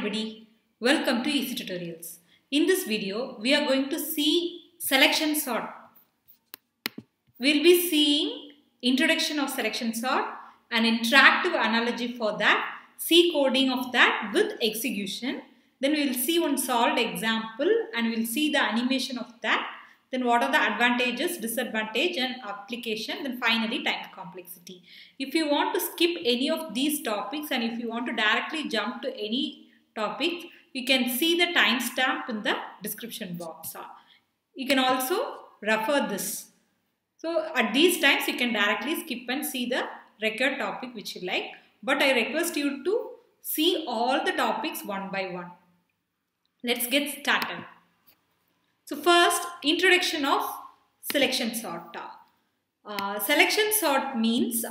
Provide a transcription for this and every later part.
everybody, welcome to Easy Tutorials. In this video, we are going to see selection sort. We'll be seeing introduction of selection sort, an interactive analogy for that, C coding of that with execution. Then we will see one solved example and we will see the animation of that. Then what are the advantages, disadvantage and application. Then finally time complexity. If you want to skip any of these topics and if you want to directly jump to any topic, you can see the timestamp in the description box. You can also refer this. So at these times you can directly skip and see the record topic which you like. But I request you to see all the topics one by one. Let's get started. So first, introduction of selection sort. Selection sort means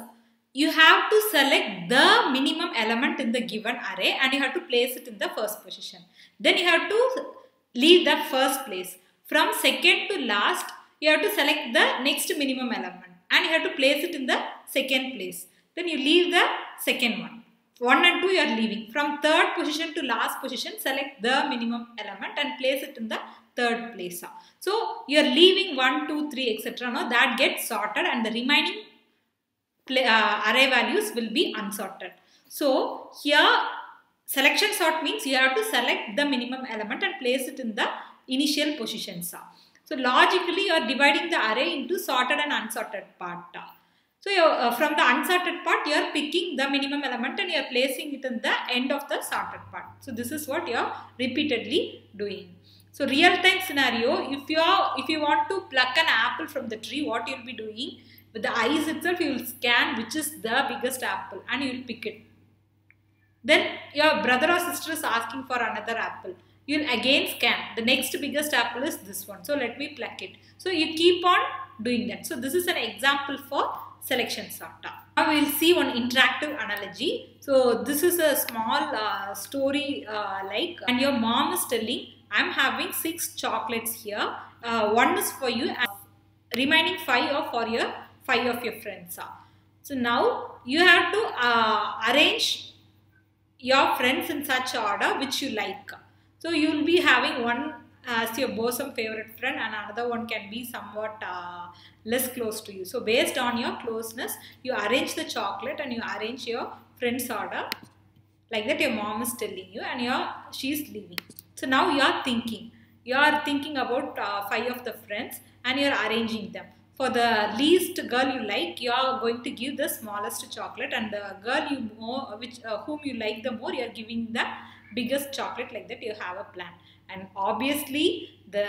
you have to select the minimum element in the given array and you have to place it in the first position. Then you have to leave the first place. From second to last, you have to select the next minimum element and you have to place it in the second place. Then you leave the second one. 1 and 2 you are leaving. From third position to last position, select the minimum element and place it in the third place. So you are leaving 1, 2, 3, etc. Now that gets sorted and the remaining array values will be unsorted. So here selection sort means you have to select the minimum element and place it in the initial positions. So logically you are dividing the array into sorted and unsorted part. So from the unsorted part, you are picking the minimum element and you are placing it in the end of the sorted part. So this is what you are repeatedly doing. So real-time scenario, if you want to pluck an apple from the tree, what you will be doing? With the eyes itself, you will scan which is the biggest apple and you will pick it. Then your brother or sister is asking for another apple. You will again scan. The next biggest apple is this one. So let me pluck it. So you keep on doing that. So this is an example for selection sort. Now we will see one interactive analogy. So this is a small story and your mom is telling, I am having 6 chocolates here. One is for you and remaining 5 are for your 5 of your friends. So now you have to arrange your friends in such order which you like. So you will be having one as your bosom favorite friend and another one can be somewhat less close to you. So based on your closeness, you arrange the chocolate and you arrange your friend's order like that your mom is telling you and she is leaving. So now you are thinking about 5 of the friends and you are arranging them. For the least girl you like, you are going to give the smallest chocolate and the girl whom you like the more, you are giving the biggest chocolate. Like that you have a plan. And obviously the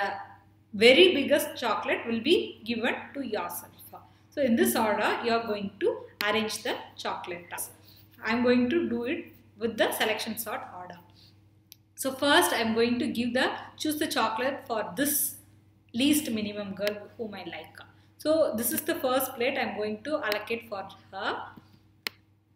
very biggest chocolate will be given to yourself. So in this order you are going to arrange the chocolate. I am going to do it with the selection sort order. So first I am going to choose the chocolate for this least minimum girl whom I like. So this is the first plate I am going to allocate for her.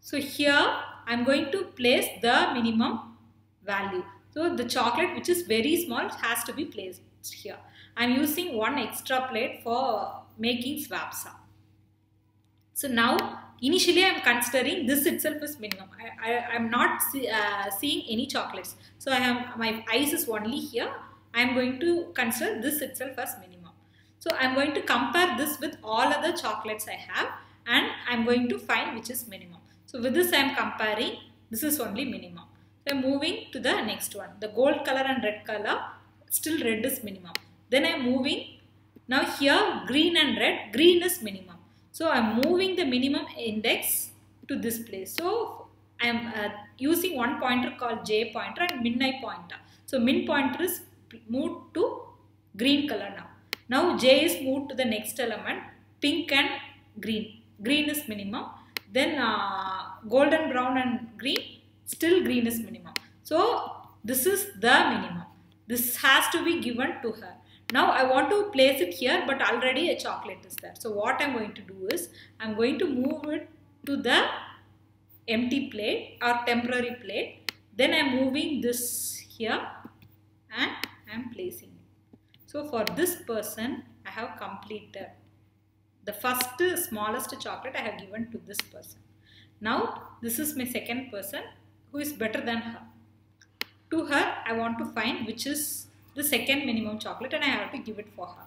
So here I am going to place the minimum value. So the chocolate which is very small has to be placed here. I am using one extra plate for making swaps. So now initially I am considering this itself is minimum. I am not seeing any chocolates. So my eyes is only here. I am going to consider this itself as minimum. So I am going to compare this with all other chocolates I have and I am going to find which is minimum. So with this I am comparing, this is only minimum. So I am moving to the next one. The gold color and red color, still red is minimum. Then I am moving, now here green and red, green is minimum. So I am moving the minimum index to this place. So I am using one pointer called J pointer and min I pointer. So min pointer is moved to green color now. Now J is moved to the next element, pink and green. Green is minimum. Then golden brown and green, still green is minimum. So this is the minimum. This has to be given to her. Now I want to place it here but already a chocolate is there. So what I am going to do is I am going to move it to the empty plate or temporary plate. Then I am moving this here and I am placing it. So for this person I have completed. The first smallest chocolate I have given to this person. Now this is my second person who is better than her. To To her, I want to find which is the second minimum chocolate and I have to give it for her.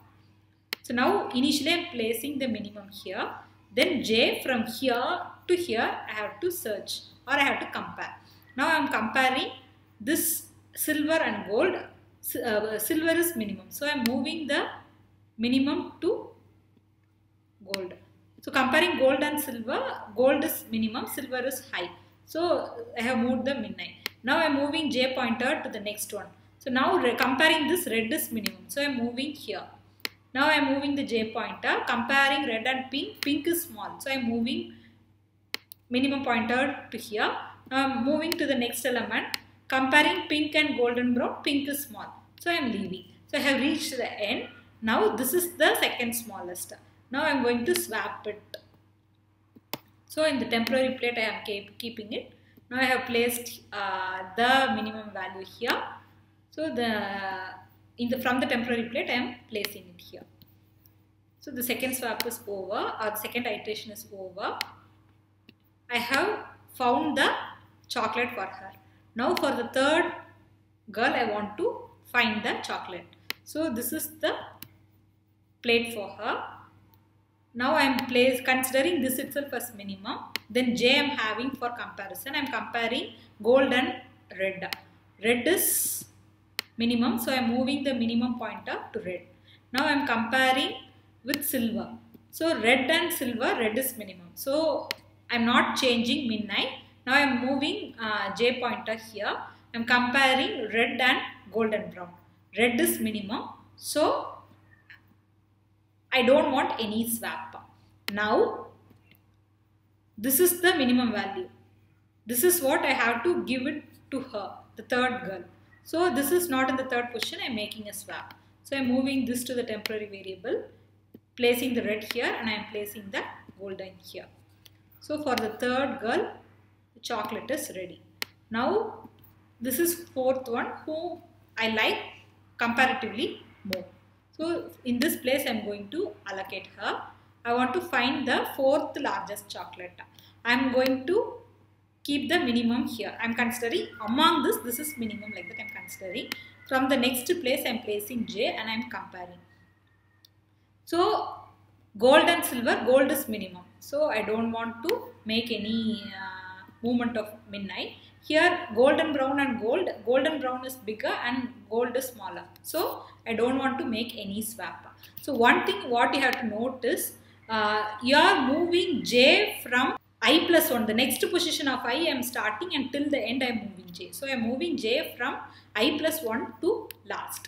So now initially I am placing the minimum here. Then J from here to here I have to search or I have to compare. Now I am comparing this silver and gold. Silver is minimum. So I am moving the minimum to gold. So comparing gold and silver, gold is minimum, silver is high. So I have moved the midnight. Now I am moving J pointer to the next one. So now comparing this, red is minimum. So I am moving here. Now I am moving the J pointer, comparing red and pink. Pink is small. So I am moving minimum pointer to here. Now I am moving to the next element. Comparing pink and golden brown, pink is small. So I am leaving. So I have reached the end. Now this is the second smallest. Now I am going to swap it. So in the temporary plate I am keeping it. Now I have placed the minimum value here. So from the temporary plate I am placing it here. So the second swap is over, or the second iteration is over. I have found the chocolate for her. Now for the third girl I want to find the chocolate. So this is the plate for her. Now I am considering this itself as minimum. Then J I am having for comparison. I am comparing gold and red. Red is minimum. So I am moving the minimum pointer to red. Now I am comparing with silver. So red and silver, red is minimum. So I am not changing midnight. Now I am moving J pointer here. I am comparing red and golden brown. Red is minimum. So I don't want any swap. Now this is the minimum value. This is what I have to give it to her, the third girl. So this is not in the third position. I am making a swap. So I am moving this to the temporary variable, placing the red here, and I am placing the golden here. So for the third girl, the chocolate is ready. Now this is fourth one who I like comparatively more. So in this place I am going to allocate her. I want to find the fourth largest chocolate. I am going to keep the minimum here. I am considering among this is minimum, like that I am considering. From the next place I am placing J and I am comparing. So gold and silver, gold is minimum. So I don't want to make any movement of midnight. Here golden brown and gold, golden brown is bigger and gold is smaller. So I don't want to make any swap. So one thing what you have to note is you are moving J from I plus 1. The next position of I am starting and till the end I am moving J. So I am moving J from I plus 1 to last.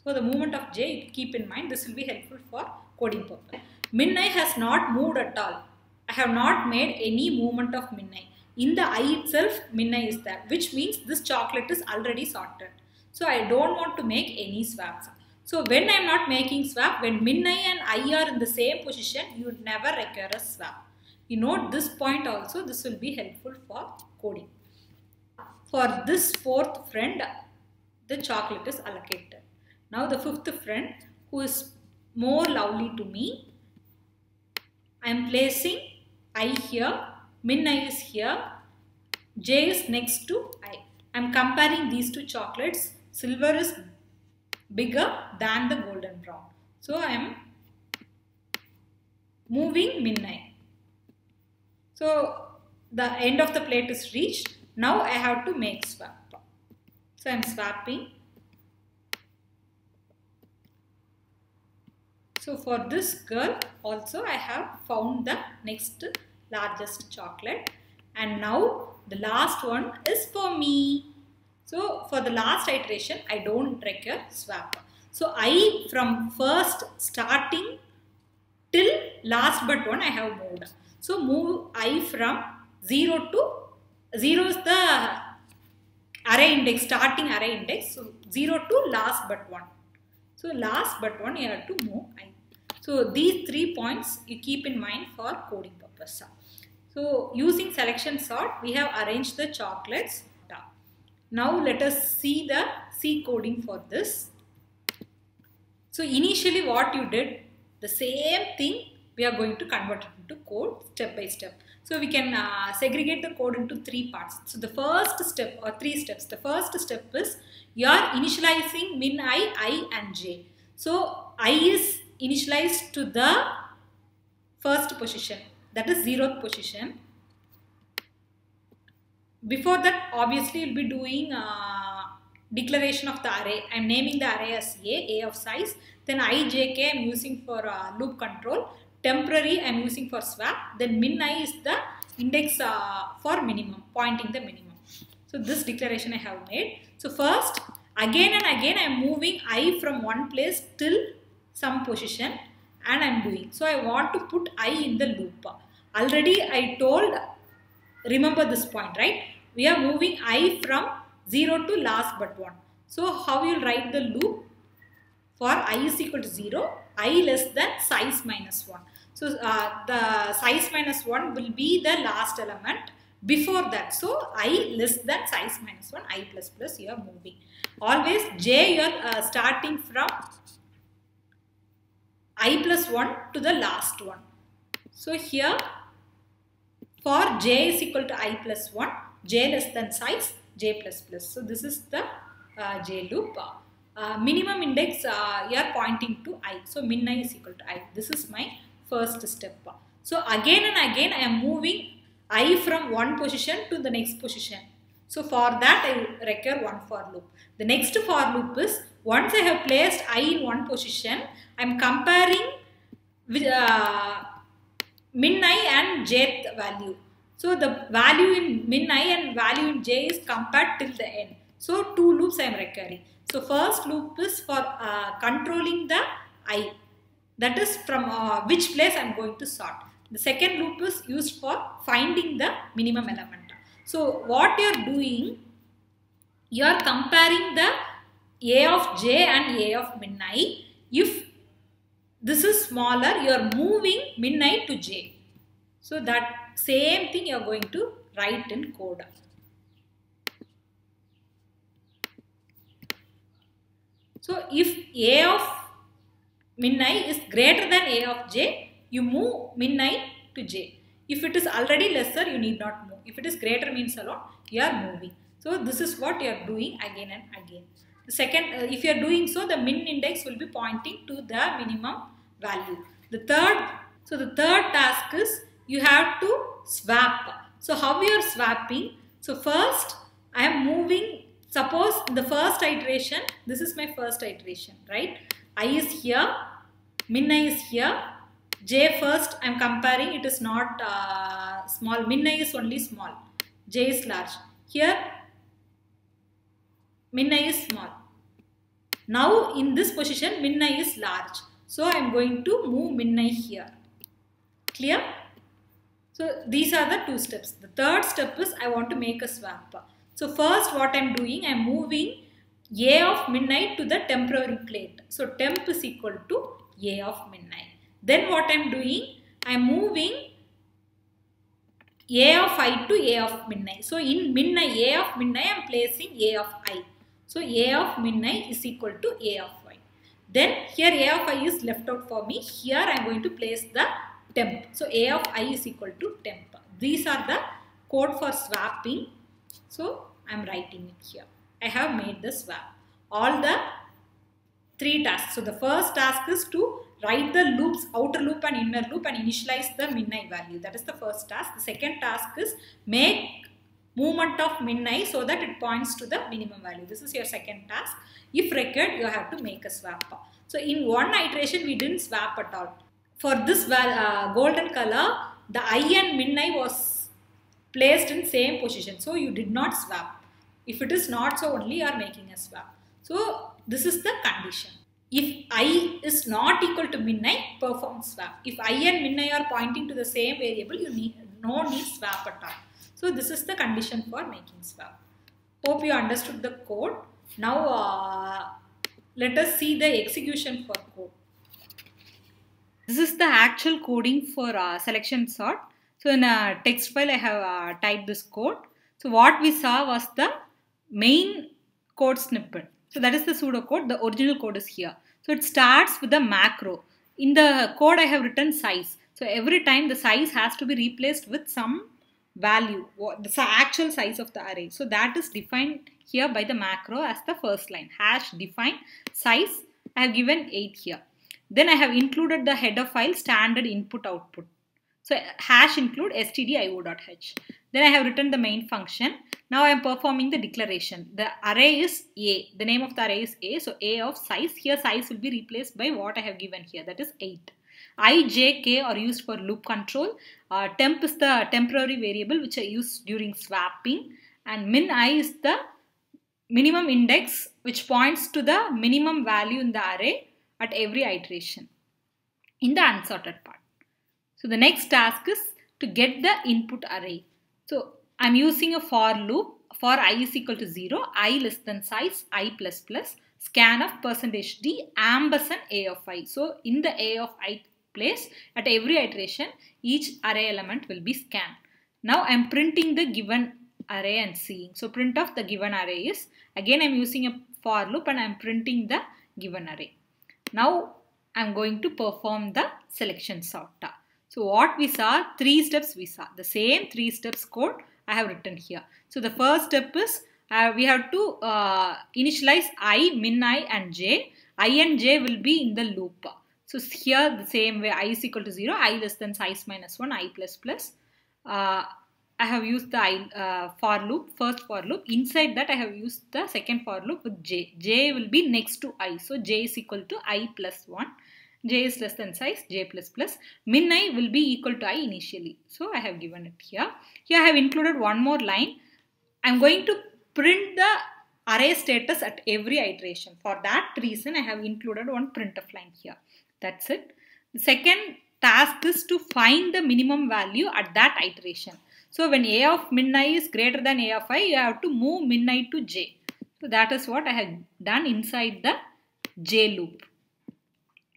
So the movement of J, keep in mind, this will be helpful for coding purpose. Midnight has not moved at all. I have not made any movement of midnight. In the I itself, midnight is there, which means this chocolate is already sorted. So I don't want to make any swaps. So when I am not making swap, when midnight and I are in the same position, you would never require a swap. You note this point also, this will be helpful for coding. For this fourth friend, the chocolate is allocated. Now the fifth friend who is more lovely to me, I am placing I here, min I is here, J is next to I. I am comparing these two chocolates. Silver is bigger than the golden brown. So I am moving midnight. So the end of the plate is reached. Now I have to make swap. So I am swapping. So for this girl also I have found the next largest chocolate, and now the last one is for me. So for the last iteration I don't require swap. So I from first starting till last but one I have moved. So move I from 0 to 0 is the array index, starting array index. So 0 to last but one. So last but one you have to move I. So these 3 points you keep in mind for coding purpose. So using selection sort we have arranged the chocolates. Now let us see the C coding for this. So initially what you did, the same thing we are going to convert it into code step by step. So we can segregate the code into 3 parts. So the first step or 3 steps. The first step is you are initializing min I and j. So I is initialized to the first position, that is 0th position. Before that, obviously you'll be doing declaration of the array. I'm naming the array as A of size. Then I, j, k I'm using for loop control. Temporary I'm using for swap. Then min I is the index for minimum, pointing the minimum. So this declaration I have made. So first, again and again I'm moving I from one place till some position and I'm doing. So I want to put I in the loop. Already I told, remember this point, right? We are moving I from 0 to last but 1. So how you will write the loop? For I is equal to 0, I less than size minus 1. So the size minus 1 will be the last element before that. So I less than size minus 1, I plus plus you are moving. Always j you are starting from I plus 1 to the last one. So here for j is equal to I plus 1, j less than size, j plus plus. So this is the j loop. Minimum index you are pointing to I. So min I is equal to I. This is my first step. So again and again I am moving I from one position to the next position. So for that I require one for loop. The next for loop is once I have placed I in one position, I am comparing with min I and jth value. So the value in min I and value in j is compared till the end. So 2 loops I am recurring. So first loop is for controlling the I. That is from which place I am going to sort. The second loop is used for finding the minimum element. So what you are doing, you are comparing the a of j and a of min I. If this is smaller, you are moving min I to j. So that same thing you are going to write in code. So if a of min I is greater than a of j, you move min I to j. If it is already lesser, you need not move. If it is greater means alone, you are moving. So this is what you are doing again and again. The second, if you are doing so, the min index will be pointing to the minimum value. The third task is you have to swap. So how we are swapping? So first I am moving. Suppose the first iteration, this is my first iteration, right? I is here, min I is here, j first I am comparing, it is not small, min I is only small, j is large. Here min I is small. Now in this position min I is large. So I am going to move min I here. Clear? So these are the 2 steps. The third step is I want to make a swap. So first what I am doing, I am moving a of min I to the temporary plate. So temp is equal to a of min I. Then what I am doing, I am moving a of I to a of min I. So in min I, a of min I, I am placing a of I. So a of min I is equal to a of I. Then here a of I is left out for me. Here I am going to place the temp. So a of I is equal to temp. These are the code for swapping. So I am writing it here. I have made the swap. All the 3 tasks. So the first task is to write the loops, outer loop and inner loop, and initialize the min I value. That is the first task. The second task is make movement of min I so that it points to the minimum value. This is your second task. If required, you have to make a swap. So in one iteration, we didn't swap at all. For this golden color, the I and min I was placed in same position. So you did not swap. If it is not so, only you are making a swap. So this is the condition. If I is not equal to min I, perform swap. If I and min I are pointing to the same variable, you need no need swap at all. So this is the condition for making swap. Hope you understood the code. Now let us see the execution for code. This is the actual coding for selection sort. So in a text file I have typed this code. So what we saw was the main code snippet. So that is the pseudocode. The original code is here. So it starts with the macro. In the code I have written size. So every time the size has to be replaced with some value, the actual size of the array. So that is defined here by the macro as the first line. Hash define size. I have given 8 here. Then I have included the header file standard input output. So hash include stdio.h. Then I have written the main function. Now I am performing the declaration. The array is A. The name of the array is A. So A of size. Here size will be replaced by what I have given here. That is 8. I, J, K are used for loop control. Temp is the temporary variable which I use during swapping. And min I is the minimum index which points to the minimum value in the array at every iteration in the unsorted part. So the next task is to get the input array. So I'm using a for loop. For I is equal to 0, I less than size, I plus plus, scan of %d ampersand A of I. So in the A of I place, at every iteration, each array element will be scanned. Now I'm printing the given array and seeing. So print of the given array is, again I'm using a for loop and I'm printing the given array. Now I'm going to perform the selection sort. So what we saw, 3 steps we saw. The same 3 steps code I have written here. So the first step is we have to initialize I, min I and j. I and j will be in the loop. So here the same way, I is equal to 0, I less than size minus 1, I plus plus. I have used the for loop, first for loop. Inside that I have used the second for loop with j. J will be next to I. So j is equal to I plus 1. J is less than size, j plus plus. Min I will be equal to I initially. So I have given it here. Here I have included one more line. I am going to print the array status at every iteration. For that reason I have included one printf line here. That's it. The second task is to find the minimum value at that iteration. So when A of min I is greater than A of I, you have to move min I to j. So that is what I have done inside the j loop.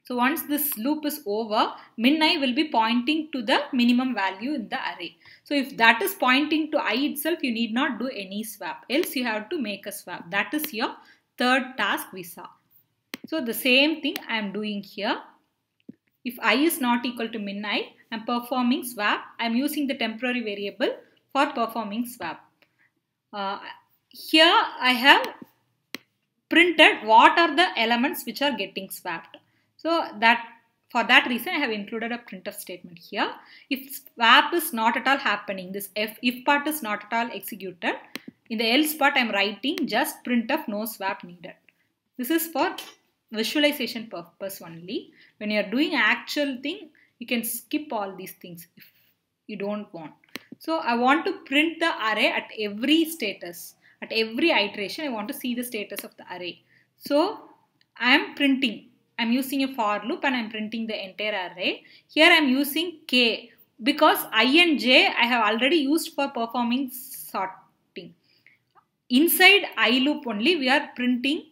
So once this loop is over, min I will be pointing to the minimum value in the array. So if that is pointing to I itself, you need not do any swap. Else you have to make a swap. That is your third task we saw. So the same thing I am doing here. If I is not equal to min I am performing swap. I am using the temporary variable for performing swap. Here I have printed what are the elements which are getting swapped. So that for that reason I have included a printf statement here. If swap is not at all happening, this if part is not at all executed, in the else part I am writing just printf no swap needed. This is for visualization purpose only. When you are doing actual thing, you can skip all these things if you don't want. So I want to print the array at every status. At every iteration I want to see the status of the array. So I am printing. I am using a for loop and I am printing the entire array. Here I am using k because I and j I have already used for performing sorting. Inside I loop only we are printing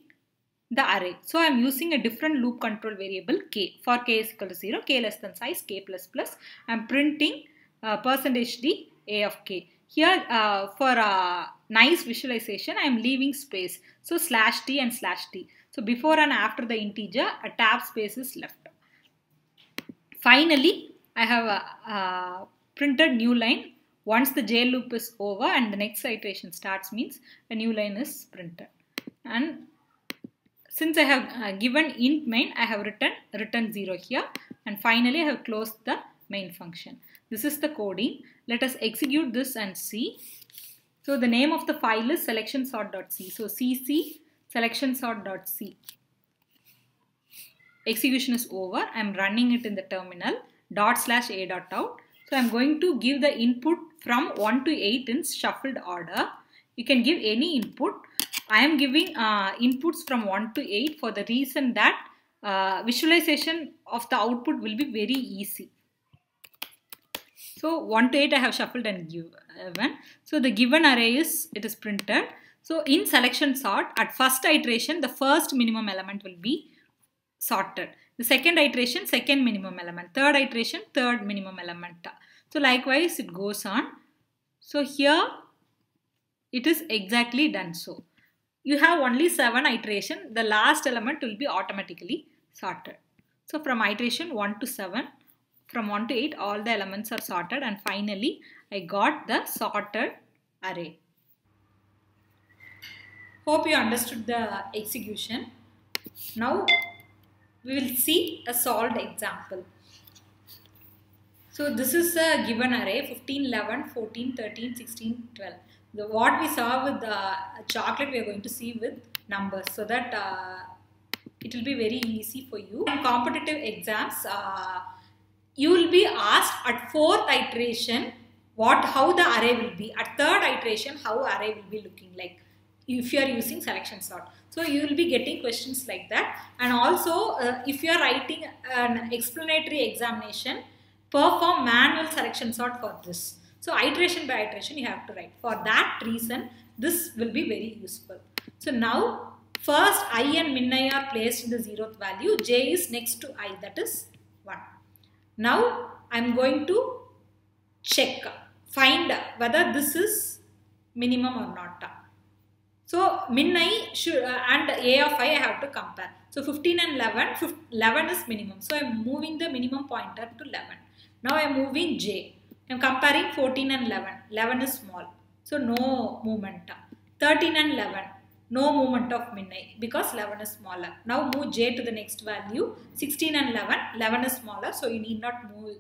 the array. So I am using a different loop control variable k. For k is equal to 0, k less than size, k plus plus. I am printing %d a of k. Here for nice visualization I am leaving space. So /t and /t. So before and after the integer a tab space is left. Finally I have printed new line. Once the j loop is over and the next iteration starts means a new line is printed. And since I have given int main, I have written 0 here, and finally I have closed the main function. This is the coding. Let us execute this and see. So the name of the file is selection_sort.c. So cc selection_sort.c. Execution is over. I am running it in the terminal /a.out. So I am going to give the input from 1 to 8 in shuffled order. You can give any input. I am giving inputs from 1 to 8 for the reason that visualization of the output will be very easy. So 1 to 8 I have shuffled and given. So the given array is printed. So in selection sort at first iteration the first minimum element will be sorted. The second iteration second minimum element. Third iteration third minimum element. So likewise it goes on. So here it is exactly done so. You have only 7 iteration. The last element will be automatically sorted. So from iteration 1 to 7 from 1 to 8 all the elements are sorted, and finally I got the sorted array. Hope you understood the execution. Now we will see a solved example. So this is a given array 15, 11, 14, 13, 16, 12. What we saw with the chocolate we are going to see with numbers, so that it will be very easy for you. In competitive exams, you will be asked at 4th iteration how the array will be. At 3rd iteration, how array will be looking like if you are using selection sort. So you will be getting questions like that. And also if you are writing an explanatory examination, perform manual selection sort for this. So iteration by iteration you have to write. For that reason, this will be very useful. So now first I and min I are placed in the 0th value. J is next to I, that is 1. Now I am going to find whether this is minimum or not. So min I should and A of I have to compare. So 15 and 11 is minimum. So I am moving the minimum pointer to 11. Now I am moving J. I am comparing 14 and 11. 11 is small. So no movement. 13 and 11. No movement of min I because 11 is smaller. Now move J to the next value. 16 and 11. 11 is smaller. So you need not move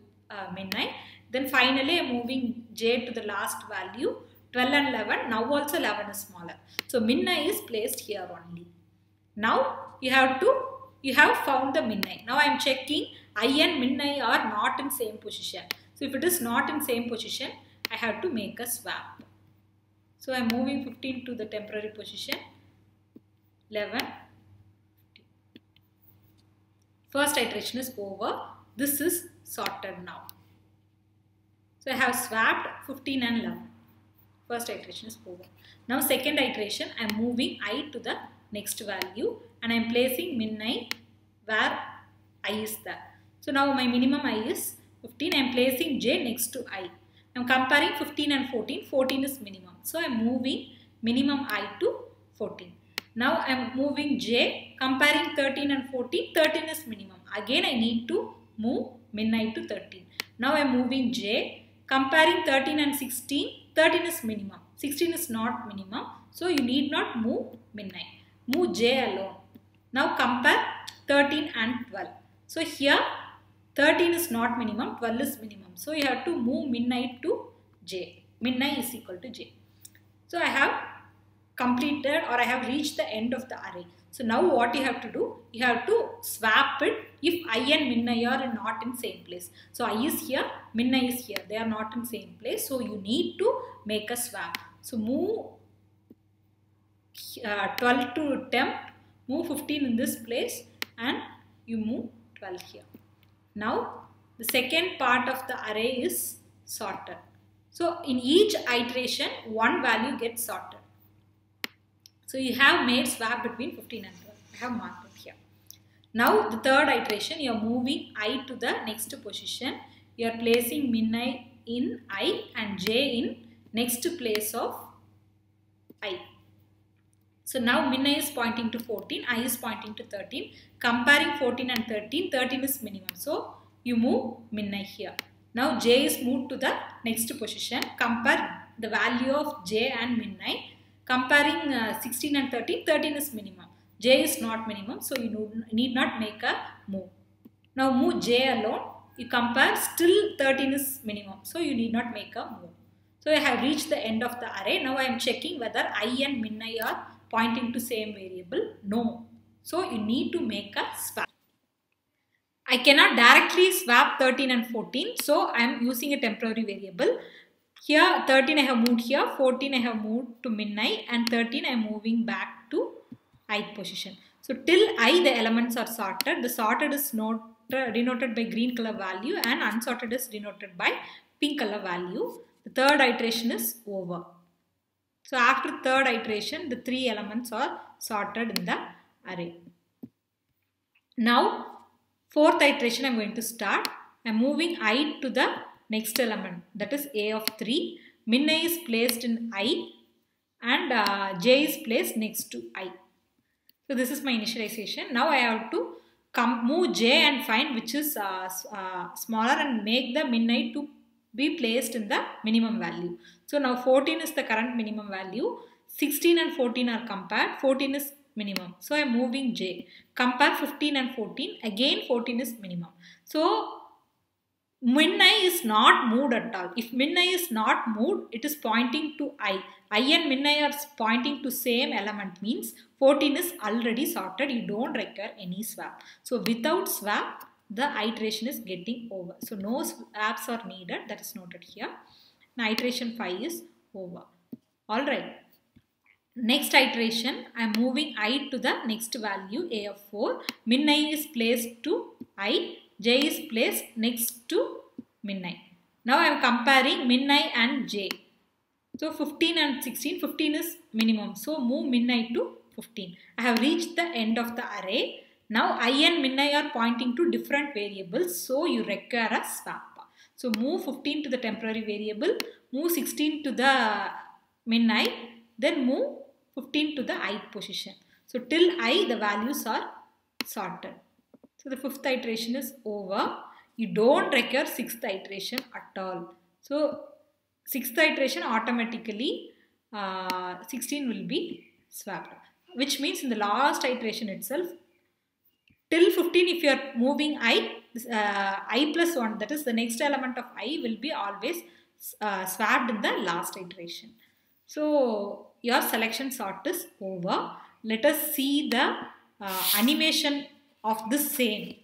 min I. Then finally I am moving J to the last value. 12 and 11. Now also 11 is smaller. So min I is placed here only. Now you have found the min I. Now I am checking I and min I are not in same position. So if it is not in same position, I have to make a swap. So I am moving 15 to the temporary position. 11. First iteration is over. This is sorted now. So I have swapped 15 and 11. First iteration is over. Now second iteration, I am moving I to the next value and I am placing min I where I is there. So now my minimum I is 15. I am placing J next to I. I am comparing 15 and 14. 14 is minimum. So I am moving minimum I to 14. Now I am moving J, comparing 13 and 14. 13 is minimum. Again I need to move min I to 13. Now I am moving J, comparing 13 and 16. 13 is minimum. 16 is not minimum. So you need not move min I. Move J alone. Now compare 13 and 12. So here 13 is not minimum, 12 is minimum. So you have to move min I to J. Min I is equal to J. So I have completed or I have reached the end of the array. So now what you have to do? You have to swap it if I and min I are not in same place. So I is here, min I is here. They are not in same place. So you need to make a swap. So move 12 to temp, move 15 in this place and you move 12 here. Now the second part of the array is sorted. So in each iteration one value gets sorted. So you have made swap between 15 and 12. I have marked it here. Now the third iteration, you are moving I to the next position. You are placing min I in I and J in next place of I. So now min I is pointing to 14, I is pointing to 13. Comparing 14 and 13, 13 is minimum. So you move min I here. Now J is moved to the next position. Compare the value of J and min I. Comparing 16 and 13, 13 is minimum. J is not minimum, so you need not make a move. Now move J alone. You compare, still 13 is minimum, so you need not make a move. So I have reached the end of the array. Now I am checking whether I and min I are pointing to same variable. No. So you need to make a swap. I cannot directly swap 13 and 14, so I am using a temporary variable. Here 13 I have moved here, 14 I have moved to min I and 13 I am moving back to ith position. So till I the elements are sorted. The sorted is denoted by green color value and unsorted is denoted by pink color value. The third iteration is over. So after third iteration the three elements are sorted in the array. Now fourth iteration I am going to start. I am moving I to the next element, that is A of 3. Min I is placed in I and J is placed next to I. So this is my initialization. Now I have to move J and find which is smaller and make the min I to be placed in the minimum value. So now 14 is the current minimum value. 16 and 14 are compared. 14 is minimum. So I am moving J. Compare 15 and 14. Again 14 is minimum. So min I is not moved at all. If min I is not moved, it is pointing to I. I and min I are pointing to same element, means 14 is already sorted. You don't require any swap. So without swap, the iteration is getting over. So no swaps are needed. That is noted here. Now iteration 5 is over. Alright. Next iteration, I am moving I to the next value, A of 4. Min I is placed to I. J is placed next to min I. Now I am comparing min I and J. So 15 and 16, 15 is minimum. So move min I to 15. I have reached the end of the array. Now I and min I are pointing to different variables. So you require a swap. So move 15 to the temporary variable. Move 16 to the min I. Then move 15 to the ith position. So till I the values are sorted. So the fifth iteration is over. You don't require sixth iteration at all. So sixth iteration automatically 16 will be swapped. Which means in the last iteration itself, till 15 if you are moving I plus 1, that is the next element of I will be always swapped in the last iteration. So your selection sort is over. Let us see the animation of this same.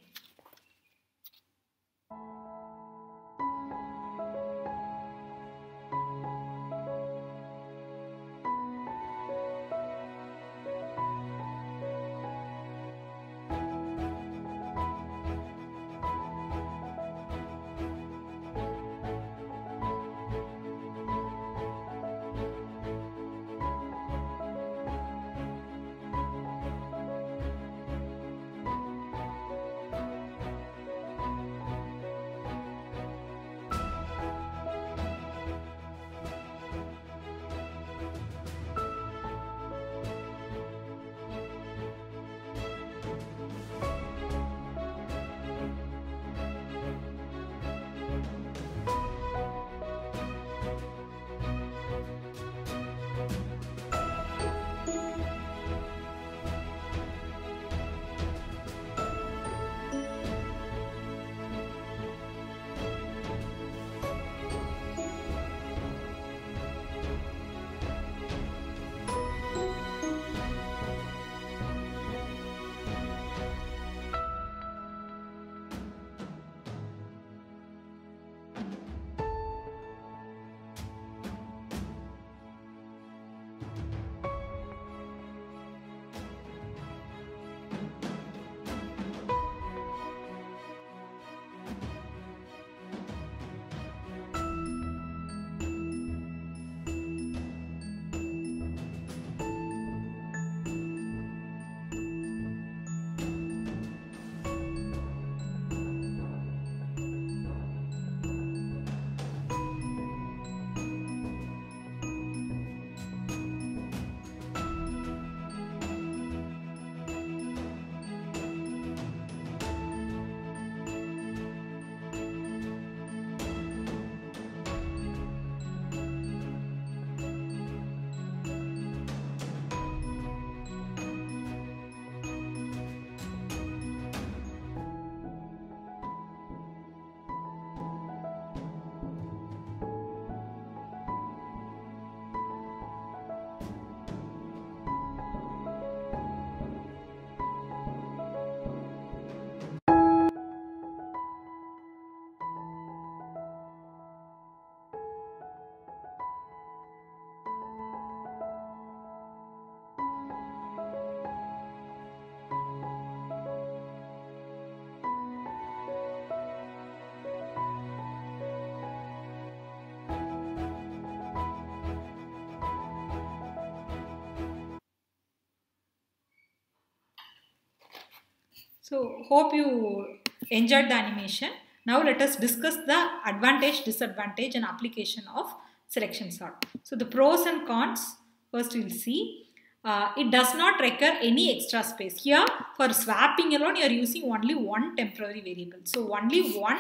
So hope you enjoyed the animation. Now let us discuss the advantage, disadvantage and application of selection sort. So the pros and cons, first we will see. it does not require any extra space. Here for swapping alone you are using only one temporary variable. So only one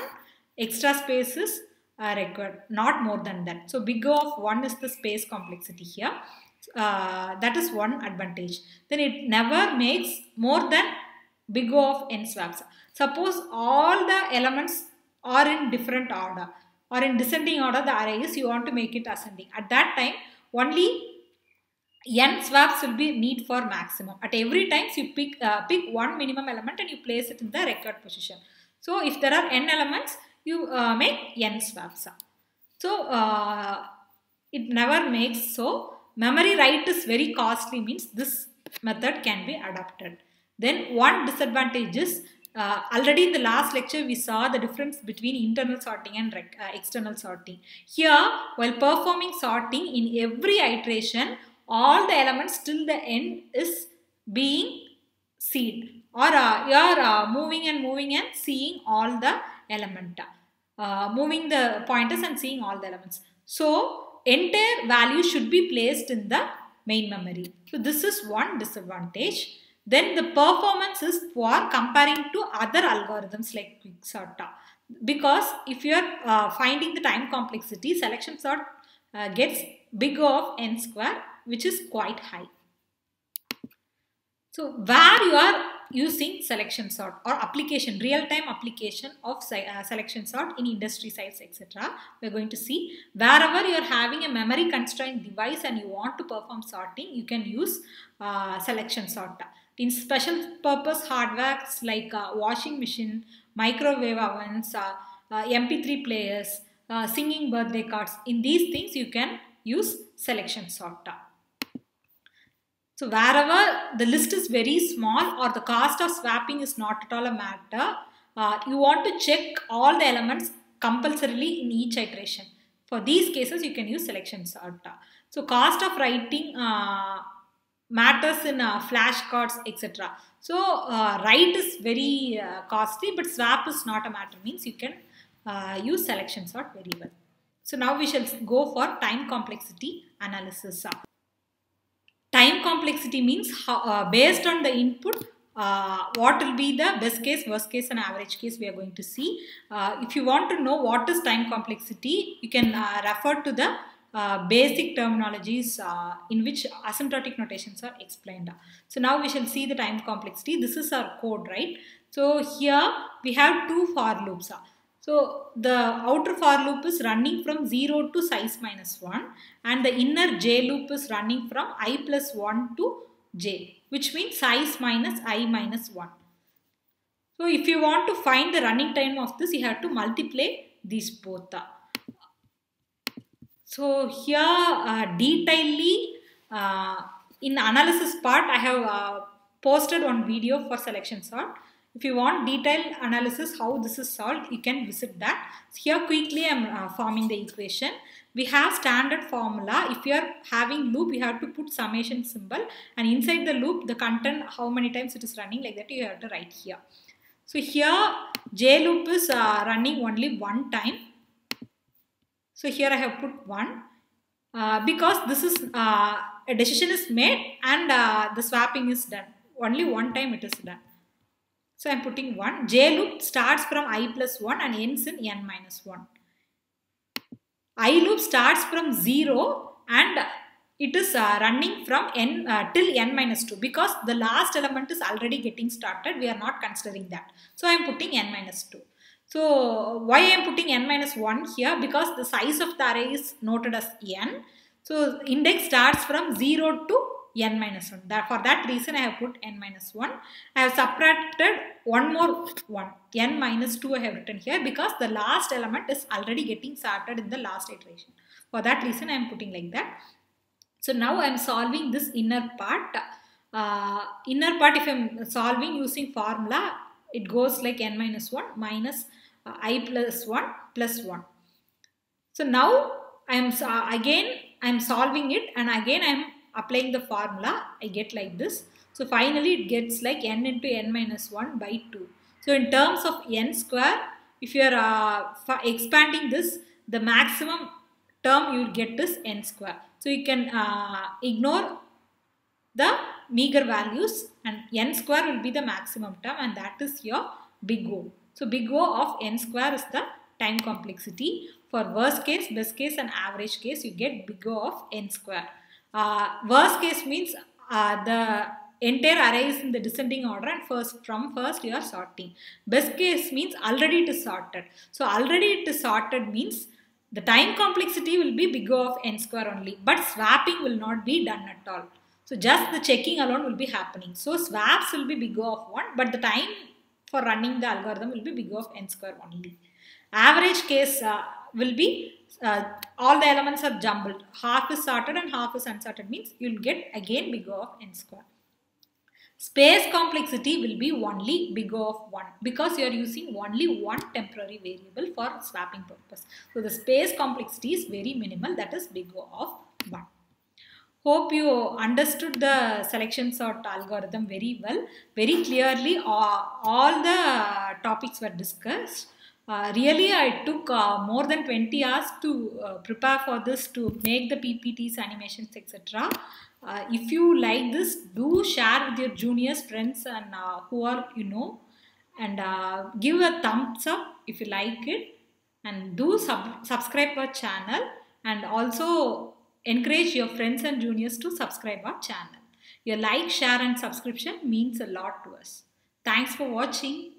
extra space is required, not more than that. So big O of 1 is the space complexity here. That is one advantage. Then it never makes more than big O of n swaps. Suppose all the elements are in different order or in descending order the array is, you want to make it ascending. At that time only n swaps will be need for maximum. At every time you pick one minimum element and you place it in the record position. So if there are n elements, you make n swaps. So it never makes so. Memory write is very costly, means this method can be adopted. Then one disadvantage is, already in the last lecture we saw the difference between internal sorting and external sorting. Here while performing sorting, in every iteration all the elements till the end is being seen, or you are moving and seeing all the element, moving the pointers and seeing all the elements. So entire value should be placed in the main memory. So this is one disadvantage. Then the performance is for comparing to other algorithms like quicksort, because if you are finding the time complexity, selection sort gets big O of n square, which is quite high. So where you are using selection sort or application, real-time application of selection sort in industry sites, etc. We are going to see wherever you are having a memory constrained device and you want to perform sorting, you can use selection sort. In special purpose hardware like washing machine, microwave ovens, MP3 players, singing birthday cards, in these things you can use selection sort. So wherever the list is very small or the cost of swapping is not at all a matter, you want to check all the elements compulsorily in each iteration. For these cases you can use selection sort. So cost of writing matters in flashcards, etc. So write is very costly, but swap is not a matter, means you can use selection sort very well. So now we shall go for time complexity analysis. Time complexity means how, based on the input, what will be the best case, worst case and average case we are going to see. If you want to know what is time complexity, you can refer to the basic terminologies in which asymptotic notations are explained. So now we shall see the time complexity. This is our code, right? So here we have two for loops. So the outer for loop is running from 0 to size minus 1 and the inner j loop is running from I plus 1 to j, which means size minus I minus 1. So if you want to find the running time of this, you have to multiply these both. So here detailedly in analysis part I have posted one video for selection sort. If you want detailed analysis how this is solved, you can visit that. So here quickly I am forming the equation. We have standard formula. If you are having loop, you have to put summation symbol, and inside the loop the content, how many times it is running, like that you have to write here. So here j loop is running only one time. So here I have put 1 because this is a decision is made and the swapping is done. Only one time it is done. So I am putting 1. J loop starts from I plus 1 and ends in n minus 1. I loop starts from 0 and it is running from n till n minus 2, because the last element is already getting started. We are not considering that. So I am putting n minus 2. So why I am putting n minus 1 here? Because the size of the array is noted as n. So index starts from 0 to n minus 1. For that reason I have put n minus 1. I have subtracted one more 1. N minus 2 I have written here because the last element is already getting started in the last iteration. For that reason I am putting like that. So now I am solving this inner part. Inner part, if I am solving using formula, it goes like n minus 1 minus I plus 1 plus 1. So now I am solving it, and again I am applying the formula. I get like this. So finally it gets like n into n minus 1 by 2. So in terms of n square, if you are expanding this, the maximum term you will get is n square. So you can ignore the meager values, and n square will be the maximum term, and that is your big O. So big O of n square is the time complexity. For worst case, best case and average case, you get big O of n square. Worst case means the entire array is in the descending order and from first you are sorting. Best case means already it is sorted. So already it is sorted means the time complexity will be big O of n square only, but swapping will not be done at all. So just the checking alone will be happening. So swaps will be big O of 1, but the time for running the algorithm will be big O of n square only. Average case will be all the elements are jumbled. Half is sorted and half is unsorted, means you will get again big O of n square. Space complexity will be only big O of 1 because you are using only one temporary variable for swapping purpose. So the space complexity is very minimal, that is big O of 1. Hope you understood the selection sort algorithm very well, very clearly. All the topics were discussed. Really, I took more than 20 hours to prepare for this, to make the PPTs, animations, etc. If you like this, do share with your juniors, friends, and who are and give a thumbs up if you like it, and do subscribe our channel, and also encourage your friends and juniors to subscribe our channel. Your like, share, and subscription means a lot to us. Thanks for watching.